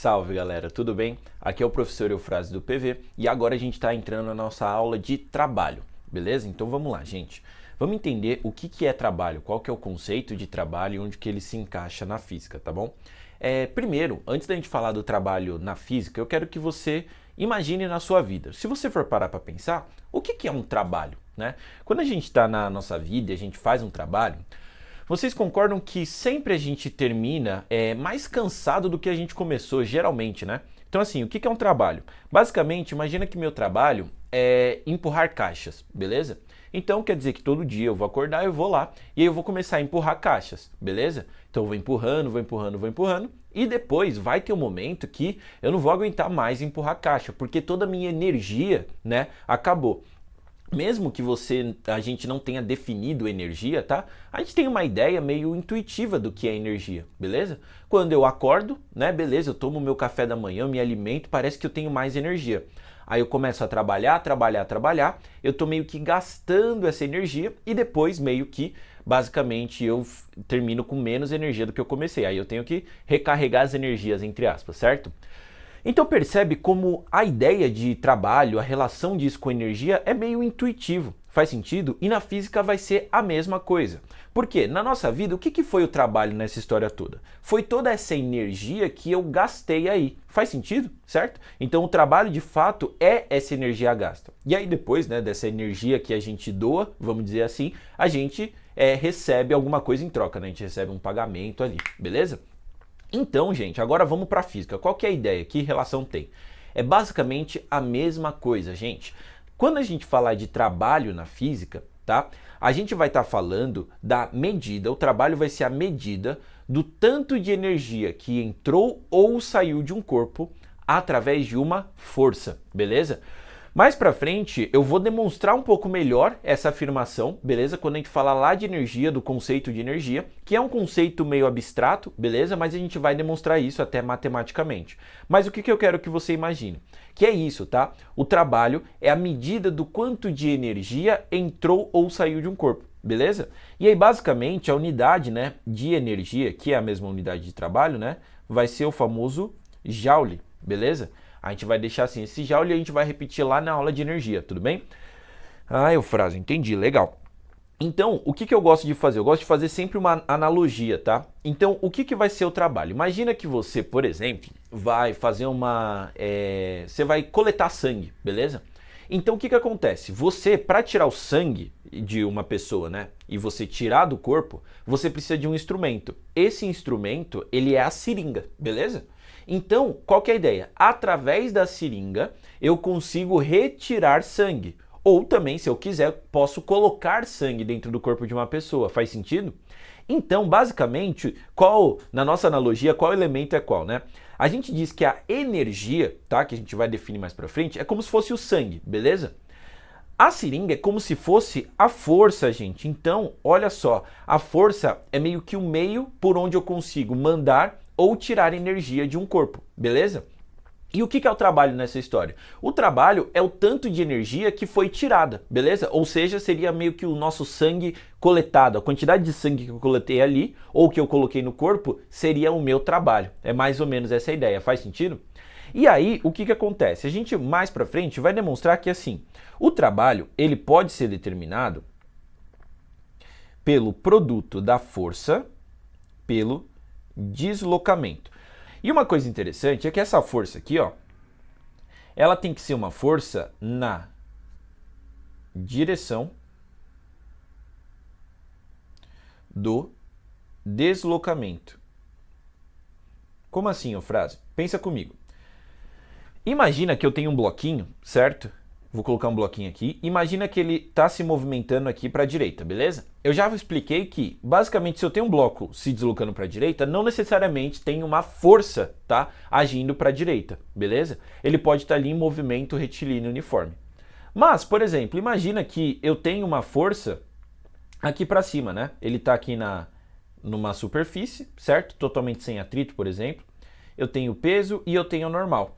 Salve galera, tudo bem? Aqui é o professor Eufrásio do PV e agora a gente está entrando na nossa aula de trabalho, beleza? Então vamos lá, gente. Vamos entender o que é trabalho, qual que é o conceito de trabalho e onde que ele se encaixa na física, tá bom? Primeiro, antes da gente falar do trabalho na física, eu quero que você imagine na sua vida. Se você for parar para pensar, o que é um trabalho, né? Quando a gente está na nossa vida e a gente faz um trabalho, vocês concordam que sempre a gente termina mais cansado do que a gente começou, geralmente, né? Então, assim, o que é um trabalho? Basicamente, imagina que meu trabalho é empurrar caixas, beleza? Então, quer dizer que todo dia eu vou acordar, eu vou lá e aí eu vou começar a empurrar caixas, beleza? Então, eu vou empurrando, vou empurrando, vou empurrando e depois vai ter um momento que eu não vou aguentar mais empurrar caixa, porque toda a minha energia, né, acabou. Mesmo que a gente não tenha definido energia, tá? A gente tem uma ideia meio intuitiva do que é energia, beleza? Quando eu acordo, né, beleza, eu tomo meu café da manhã, eu me alimento, parece que eu tenho mais energia. Aí eu começo a trabalhar, eu tô meio que gastando essa energia e depois meio que, basicamente, eu termino com menos energia do que eu comecei. Aí eu tenho que recarregar as energias, entre aspas, certo? Então percebe como a ideia de trabalho, a relação disso com energia é meio intuitivo, faz sentido? E na física vai ser a mesma coisa. Porque na nossa vida, o que foi o trabalho nessa história toda? Foi toda essa energia que eu gastei aí. Faz sentido? Certo? Então o trabalho de fato é essa energia gasta. E aí depois, né, dessa energia que a gente doa, vamos dizer assim, a gente recebe alguma coisa em troca, né? A gente recebe um pagamento ali, beleza? Então, gente, agora vamos para a física. Qual que é a ideia? Que relação tem? É basicamente a mesma coisa, gente. Quando a gente falar de trabalho na física, tá? A gente vai estar falando da medida, o trabalho vai ser a medida do tanto de energia que entrou ou saiu de um corpo através de uma força, beleza? Mais pra frente eu vou demonstrar um pouco melhor essa afirmação, beleza? Quando a gente falar lá de energia, do conceito de energia, que é um conceito meio abstrato, beleza? Mas a gente vai demonstrar isso até matematicamente. Mas o que eu quero que você imagine? Que é isso, tá? O trabalho é a medida do quanto de energia entrou ou saiu de um corpo, beleza? E aí basicamente a unidade, né, de energia, que é a mesma unidade de trabalho, né, vai ser o famoso Joule, beleza? A gente vai deixar assim, esse joule e a gente vai repetir lá na aula de energia, tudo bem? Eufrásio, entendi, legal. Então, o que eu gosto de fazer? Eu gosto de fazer sempre uma analogia, tá? Então, o que vai ser o trabalho? Imagina que você, por exemplo, vai fazer você vai coletar sangue, beleza? Então, o que acontece? Você, para tirar o sangue de uma pessoa, né? E você tirar do corpo, você precisa de um instrumento. Esse instrumento, ele é a seringa, beleza? Então, qual que é a ideia? Através da seringa, eu consigo retirar sangue. Ou também, se eu quiser, posso colocar sangue dentro do corpo de uma pessoa. Faz sentido? Então, basicamente, na nossa analogia, qual elemento é qual, né? A gente diz que a energia, tá? Que a gente vai definir mais pra frente, é como se fosse o sangue, beleza? A seringa é como se fosse a força, gente. Então, olha só, a força é meio que o meio por onde eu consigo mandar ou tirar energia de um corpo, beleza? E o que é o trabalho nessa história? O trabalho é o tanto de energia que foi tirada, beleza? Ou seja, seria meio que o nosso sangue coletado. A quantidade de sangue que eu coletei ali, ou que eu coloquei no corpo, seria o meu trabalho. É mais ou menos essa a ideia, faz sentido? E aí, o que acontece? A gente mais pra frente vai demonstrar que assim, o trabalho, ele pode ser determinado pelo produto da força, pelo deslocamento. E uma coisa interessante é que essa força aqui, ó, ela tem que ser uma força na direção do deslocamento. Como assim, Eufrásio? Pensa comigo. Imagina que eu tenho um bloquinho, certo? Vou colocar um bloquinho aqui. Imagina que ele está se movimentando aqui para a direita, beleza? Eu já expliquei que, basicamente, se eu tenho um bloco se deslocando para a direita, não necessariamente tem uma força, tá? Agindo para a direita, beleza? Ele pode estar ali em movimento retilíneo uniforme. Mas, por exemplo, imagina que eu tenho uma força aqui para cima, né? Ele está aqui numa superfície, certo? Totalmente sem atrito, por exemplo. Eu tenho peso e eu tenho normal.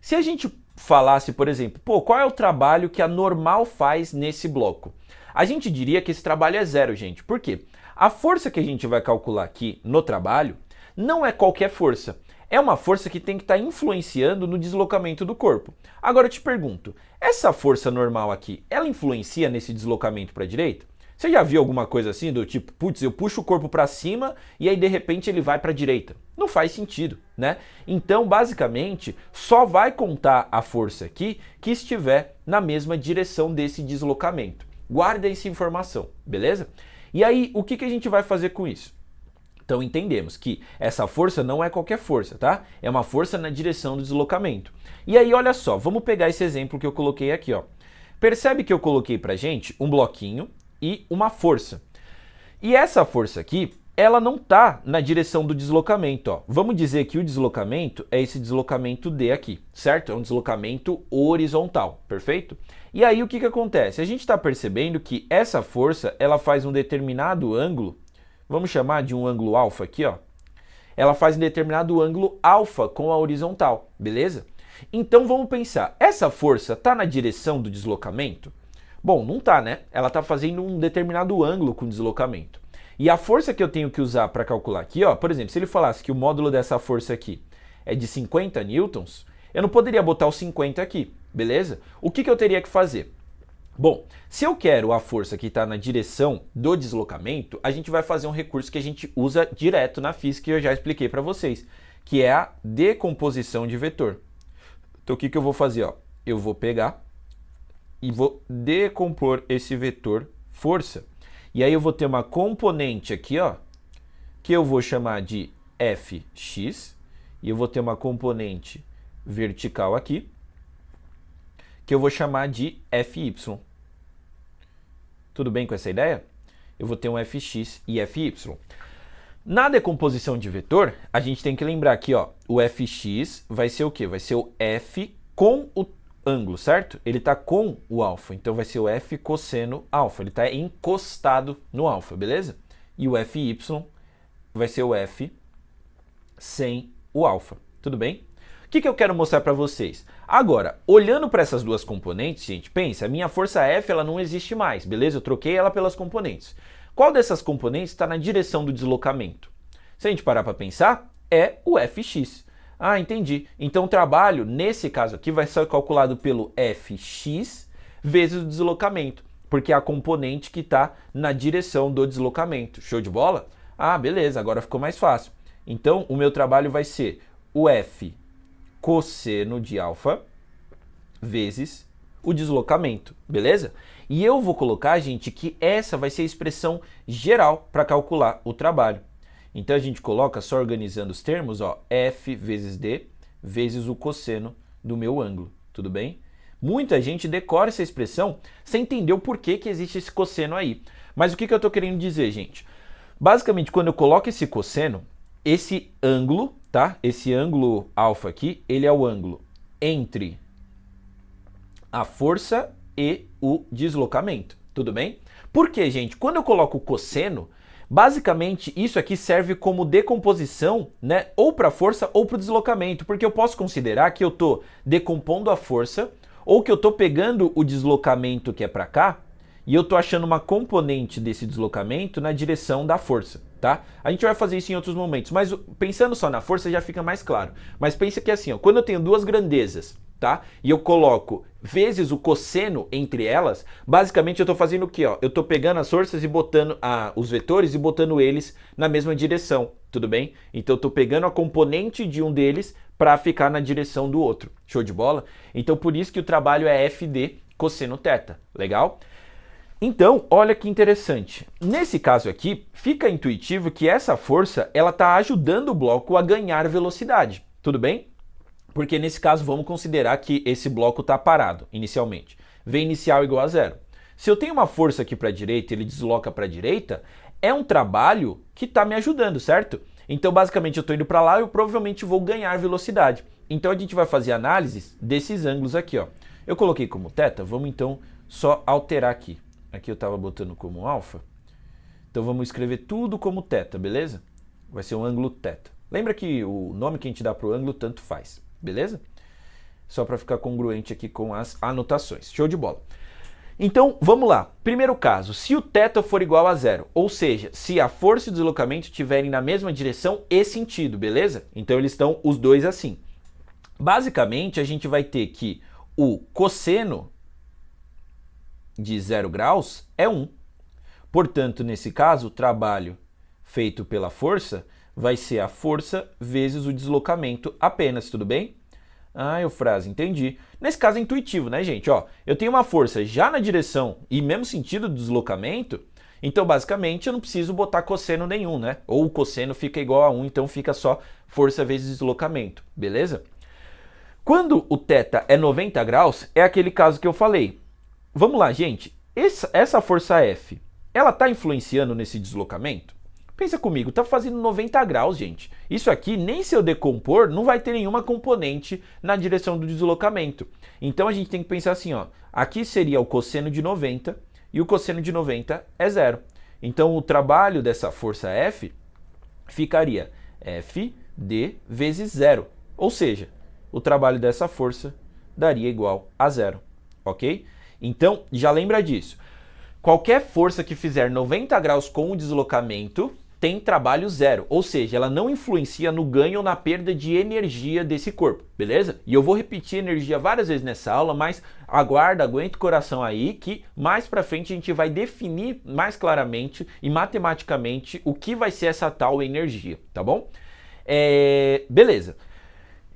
Se a gente falasse, por exemplo, qual é o trabalho que a normal faz nesse bloco? A gente diria que esse trabalho é zero, gente. Por quê? A força que a gente vai calcular aqui no trabalho não é qualquer força. é uma força que tem que estar influenciando no deslocamento do corpo. Agora eu te pergunto, essa força normal aqui, ela influencia nesse deslocamento para a direita? Você já viu alguma coisa assim do tipo, putz, eu puxo o corpo para cima e aí de repente ele vai para a direita? Não faz sentido, né? Então, basicamente, só vai contar a força aqui que estiver na mesma direção desse deslocamento. Guarda essa informação, beleza? E aí, o que a gente vai fazer com isso? Então entendemos que essa força não é qualquer força, tá? É uma força na direção do deslocamento. E aí, olha só, vamos pegar esse exemplo que eu coloquei aqui, ó. Percebe que eu coloquei pra gente um bloquinho e uma força. E essa força aqui, ela não tá na direção do deslocamento, ó. Vamos dizer que o deslocamento é esse deslocamento D aqui, certo? É um deslocamento horizontal, perfeito? E aí o que acontece? A gente está percebendo que essa força, ela faz um determinado ângulo, vamos chamar de um ângulo alfa aqui, ó. Ela faz um determinado ângulo alfa com a horizontal, beleza? Então vamos pensar, essa força está na direção do deslocamento? Bom, não tá, né? Ela está fazendo um determinado ângulo com o deslocamento. E a força que eu tenho que usar para calcular aqui, ó, por exemplo, se ele falasse que o módulo dessa força aqui é de 50 newtons, eu não poderia botar os 50 aqui, beleza? O que eu teria que fazer? Bom, se eu quero a força que está na direção do deslocamento, a gente vai fazer um recurso que a gente usa direto na física que eu já expliquei para vocês, que é a decomposição de vetor. Então o que eu vou fazer? Ó? Eu vou pegar e vou decompor esse vetor força. E aí eu vou ter uma componente aqui, ó, que eu vou chamar de Fx, e eu vou ter uma componente vertical aqui, que eu vou chamar de Fy. Tudo bem com essa ideia? Eu vou ter um Fx e Fy. Na decomposição de vetor, a gente tem que lembrar aqui, ó, o Fx vai ser o quê? Vai ser o F com o ângulo, certo? Ele está com o alfa, então vai ser o F cosseno alfa, ele está encostado no alfa, beleza? E o Fy vai ser o F sem o alfa, tudo bem? O que eu quero mostrar para vocês? Agora, olhando para essas duas componentes, gente, pensa, a minha força F ela não existe mais, beleza? Eu troquei ela pelas componentes. Qual dessas componentes está na direção do deslocamento? Se a gente parar para pensar, é o Fx. Ah, entendi. Então o trabalho, nesse caso aqui, vai ser calculado pelo Fx vezes o deslocamento, porque é a componente que está na direção do deslocamento. Show de bola? Ah, beleza, agora ficou mais fácil. Então o meu trabalho vai ser o F cosseno de alfa vezes o deslocamento, beleza? E eu vou colocar, gente, que essa vai ser a expressão geral para calcular o trabalho. Então a gente coloca, só organizando os termos, ó, F vezes D vezes o cosseno do meu ângulo, tudo bem? Muita gente decora essa expressão sem entender o porquê que existe esse cosseno aí. Mas o que eu estou querendo dizer, gente? Basicamente, quando eu coloco esse cosseno, esse ângulo, tá? Esse ângulo alfa aqui, ele é o ângulo entre a força e o deslocamento, tudo bem? Porque, gente, quando eu coloco o cosseno, basicamente isso aqui serve como decomposição, né? Ou para a força ou para o deslocamento, porque eu posso considerar que eu estou decompondo a força ou que eu estou pegando o deslocamento que é para cá e eu estou achando uma componente desse deslocamento na direção da força, tá? A gente vai fazer isso em outros momentos, mas pensando só na força já fica mais claro. Mas pensa que assim, ó, quando eu tenho duas grandezas, tá? E eu coloco vezes o cosseno entre elas, basicamente eu estou fazendo o quê? Ó? Eu estou pegando as forças e botando os vetores e botando eles na mesma direção, tudo bem? Então eu estou pegando a componente de um deles para ficar na direção do outro. Show de bola? Então por isso que o trabalho é FD cosseno θ, legal? Então, olha que interessante. Nesse caso aqui, fica intuitivo que essa força ela está ajudando o bloco a ganhar velocidade, tudo bem? Porque nesse caso vamos considerar que esse bloco está parado inicialmente. V inicial igual a zero. Se eu tenho uma força aqui para a direita e ele desloca para a direita, é um trabalho que está me ajudando, certo? Então basicamente eu estou indo para lá e eu provavelmente vou ganhar velocidade. Então a gente vai fazer análise desses ângulos aqui, ó. Eu coloquei como θ, vamos então só alterar aqui. Aqui eu estava botando como alfa. Então vamos escrever tudo como θ, beleza? Vai ser um ângulo θ. Lembra que o nome que a gente dá para o ângulo tanto faz. Beleza? Só para ficar congruente aqui com as anotações. Show de bola. Então, vamos lá. Primeiro caso, se o θ for igual a zero, ou seja, se a força e o deslocamento estiverem na mesma direção e sentido, beleza? Então, eles estão os dois assim. Basicamente, a gente vai ter que o cosseno de 0 graus é 1. Portanto, nesse caso, o trabalho feito pela força vai ser a força vezes o deslocamento apenas, tudo bem? Ah, Eufrásio, entendi. Nesse caso é intuitivo, né, gente? Ó, eu tenho uma força já na direção e mesmo sentido do deslocamento, então basicamente eu não preciso botar cosseno nenhum, né? Ou o cosseno fica igual a 1, então fica só força vezes deslocamento, beleza? Quando o θ é 90 graus, é aquele caso que eu falei. Vamos lá, gente. Essa força F, ela está influenciando nesse deslocamento? Pensa comigo, está fazendo 90 graus, gente. Isso aqui, nem se eu decompor, não vai ter nenhuma componente na direção do deslocamento. Então a gente tem que pensar assim, ó. Aqui seria o cosseno de 90 e o cosseno de 90 é zero. Então o trabalho dessa força F ficaria FD vezes zero. Ou seja, o trabalho dessa força daria igual a zero, ok? Então, já lembra disso. Qualquer força que fizer 90 graus com o deslocamento tem trabalho zero, ou seja, ela não influencia no ganho ou na perda de energia desse corpo, beleza? E eu vou repetir energia várias vezes nessa aula, mas aguenta o coração aí que mais pra frente a gente vai definir mais claramente e matematicamente o que vai ser essa tal energia, tá bom? Beleza.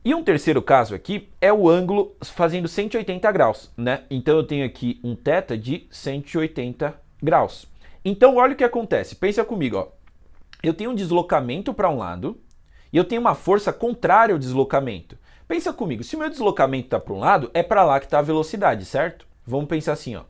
E um terceiro caso aqui é o ângulo fazendo 180 graus, né? Então eu tenho aqui um θ de 180 graus. Então olha o que acontece, pensa comigo, ó. Eu tenho um deslocamento para um lado e eu tenho uma força contrária ao deslocamento. Pensa comigo, se o meu deslocamento está para um lado, é para lá que está a velocidade, certo? Vamos pensar assim, ó.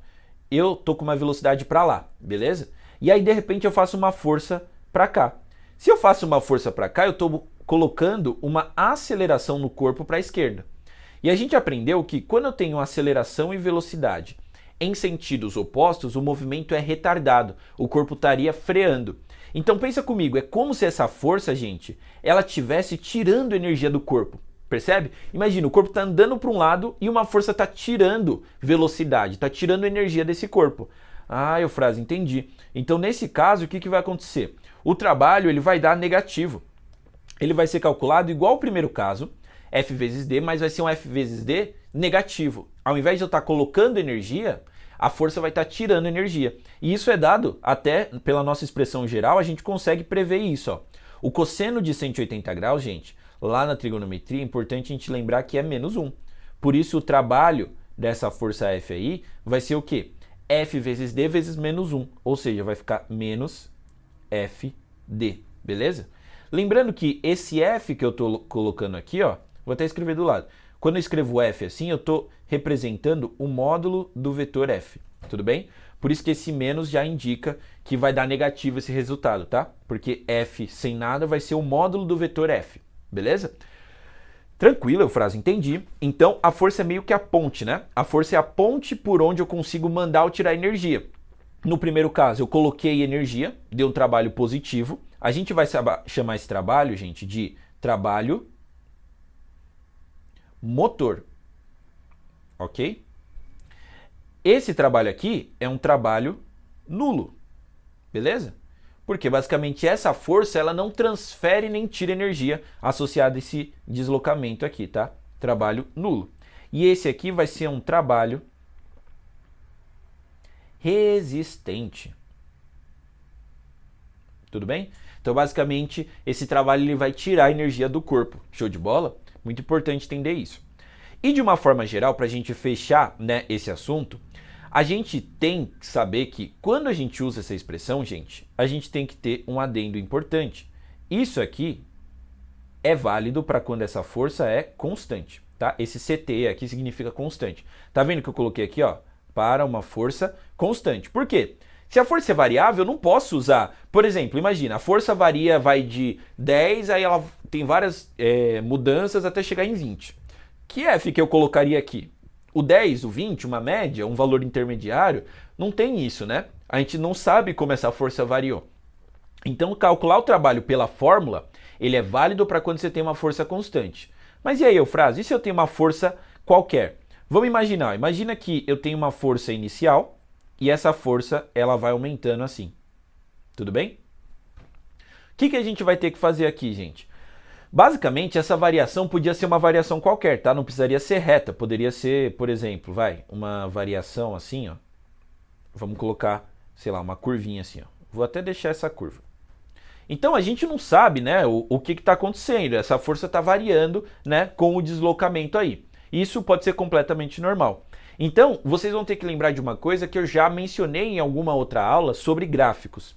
Eu tô com uma velocidade para lá, beleza? E aí de repente eu faço uma força para cá. Se eu faço uma força para cá, eu estou colocando uma aceleração no corpo para a esquerda. E a gente aprendeu que quando eu tenho aceleração e velocidade em sentidos opostos, o movimento é retardado, o corpo estaria freando. Então pensa comigo, é como se essa força, gente, ela estivesse tirando energia do corpo, percebe? Imagina, o corpo está andando para um lado e uma força está tirando velocidade, está tirando energia desse corpo. Ah, Eufrásio, entendi. Então nesse caso, o que vai acontecer? O trabalho ele vai dar negativo. Ele vai ser calculado igual ao primeiro caso, F vezes D, mas vai ser um F vezes D negativo. Ao invés de eu estar colocando energia, a força vai estar tirando energia. E isso é dado até pela nossa expressão geral, a gente consegue prever isso. Ó. O cosseno de 180 graus, gente, lá na trigonometria, é importante a gente lembrar que é menos 1. Por isso o trabalho dessa força F aí vai ser o quê? F vezes D vezes menos 1. Ou seja, vai ficar menos FD, beleza? Lembrando que esse F que eu estou colocando aqui, ó, vou até escrever do lado. Quando eu escrevo F assim, eu estou representando o módulo do vetor F, tudo bem? Por isso que esse menos já indica que vai dar negativo esse resultado, tá? Porque F sem nada vai ser o módulo do vetor F, beleza? Tranquilo, Eufrásio, entendi. Então, a força é meio que a ponte, né? A força é a ponte por onde eu consigo mandar ou tirar energia. No primeiro caso, eu coloquei energia, deu um trabalho positivo. A gente vai chamar esse trabalho, gente, de trabalho motor, ok? Esse trabalho aqui é um trabalho nulo, beleza? Porque basicamente essa força ela não transfere nem tira energia associada a esse deslocamento aqui, tá? Trabalho nulo. E esse aqui vai ser um trabalho resistente. Tudo bem? Então, basicamente, esse trabalho ele vai tirar a energia do corpo. Show de bola? Muito importante entender isso. E de uma forma geral, para a gente fechar, né, esse assunto, a gente tem que saber que quando a gente usa essa expressão, gente, a gente tem que ter um adendo importante. Isso aqui é válido para quando essa força é constante, tá? Esse CT aqui significa constante. Tá vendo que eu coloquei aqui, ó, para uma força constante. Por quê? Se a força é variável, eu não posso usar. Por exemplo, imagina, a força vai de 10, aí ela tem várias mudanças até chegar em 20. Que F que eu colocaria aqui? O 10, o 20, uma média, um valor intermediário, não tem isso, né? A gente não sabe como essa força variou. Então, calcular o trabalho pela fórmula, ele é válido para quando você tem uma força constante. Mas e aí, Eufrásio, e se eu tenho uma força qualquer? Vamos imaginar, imagina que eu tenho uma força inicial, e essa força ela vai aumentando assim. Tudo bem? O que a gente vai ter que fazer aqui, gente? Basicamente, essa variação podia ser uma variação qualquer, tá? Não precisaria ser reta. Poderia ser, por exemplo, uma variação assim, ó. Vamos colocar, sei lá, uma curvinha assim, ó. Vou até deixar essa curva. Então, a gente não sabe, né, o que está acontecendo. Essa força está variando, né, com o deslocamento aí. Isso pode ser completamente normal. Então, vocês vão ter que lembrar de uma coisa que eu já mencionei em alguma outra aula sobre gráficos.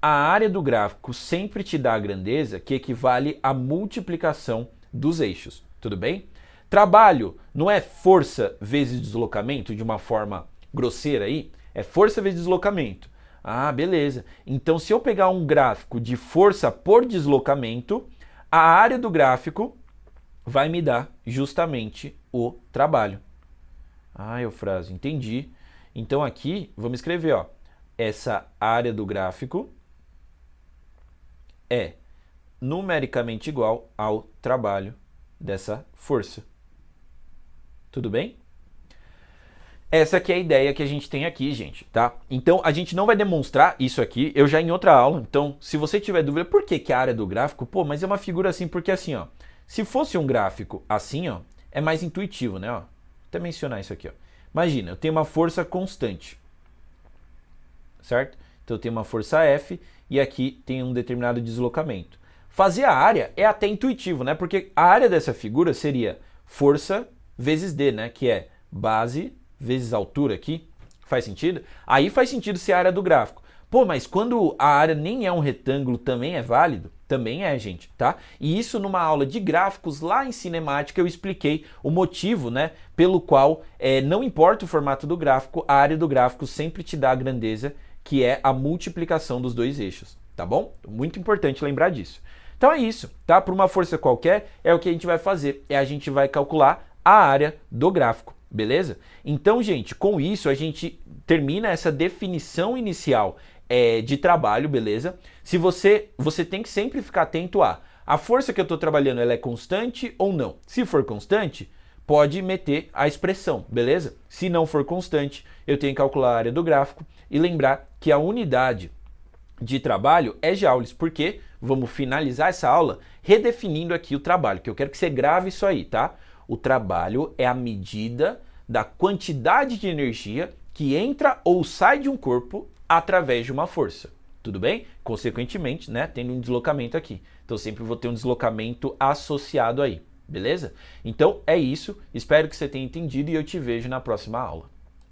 A área do gráfico sempre te dá a grandeza que equivale à multiplicação dos eixos, tudo bem? Trabalho não é força vezes deslocamento de uma forma grosseira aí? É força vezes deslocamento. Ah, beleza. Então, se eu pegar um gráfico de força por deslocamento, a área do gráfico vai me dar justamente o trabalho. Ah, Eufrásio, entendi. Então aqui, vamos escrever, ó, essa área do gráfico é numericamente igual ao trabalho dessa força. Tudo bem? Essa aqui é a ideia que a gente tem aqui, gente, tá? Então, a gente não vai demonstrar isso aqui, eu já em outra aula. Então, se você tiver dúvida, por que a área do gráfico? Pô, mas é uma figura assim, porque assim, ó, se fosse um gráfico assim, ó, é mais intuitivo, né, ó? Vou até mencionar isso aqui, ó. Imagina, eu tenho uma força constante, certo? Então, eu tenho uma força F e aqui tem um determinado deslocamento. Fazer a área é até intuitivo, né? Porque a área dessa figura seria força vezes D, né? Que é base vezes altura aqui. Faz sentido? Aí faz sentido ser a área do gráfico. Pô, mas quando a área nem é um retângulo, também é válido? Também é, gente, tá? E isso numa aula de gráficos lá em cinemática eu expliquei o motivo, né? Pelo qual não importa o formato do gráfico, a área do gráfico sempre te dá a grandeza, que é a multiplicação dos dois eixos, tá bom? Muito importante lembrar disso. Então é isso, tá? Por uma força qualquer, é o que a gente vai fazer. A gente vai calcular a área do gráfico, beleza? Então, gente, com isso a gente termina essa definição inicial de trabalho, beleza? Se você tem que sempre ficar atento a força que eu estou trabalhando, ela é constante ou não? Se for constante, pode meter a expressão, beleza? Se não for constante, eu tenho que calcular a área do gráfico e lembrar que a unidade de trabalho é joules, porque vamos finalizar essa aula redefinindo aqui o trabalho, que eu quero que você grave isso aí, tá? O trabalho é a medida da quantidade de energia que entra ou sai de um corpo através de uma força, tudo bem? Consequentemente, né, tendo um deslocamento aqui. Então sempre vou ter um deslocamento associado aí, beleza? Então é isso, espero que você tenha entendido e eu te vejo na próxima aula.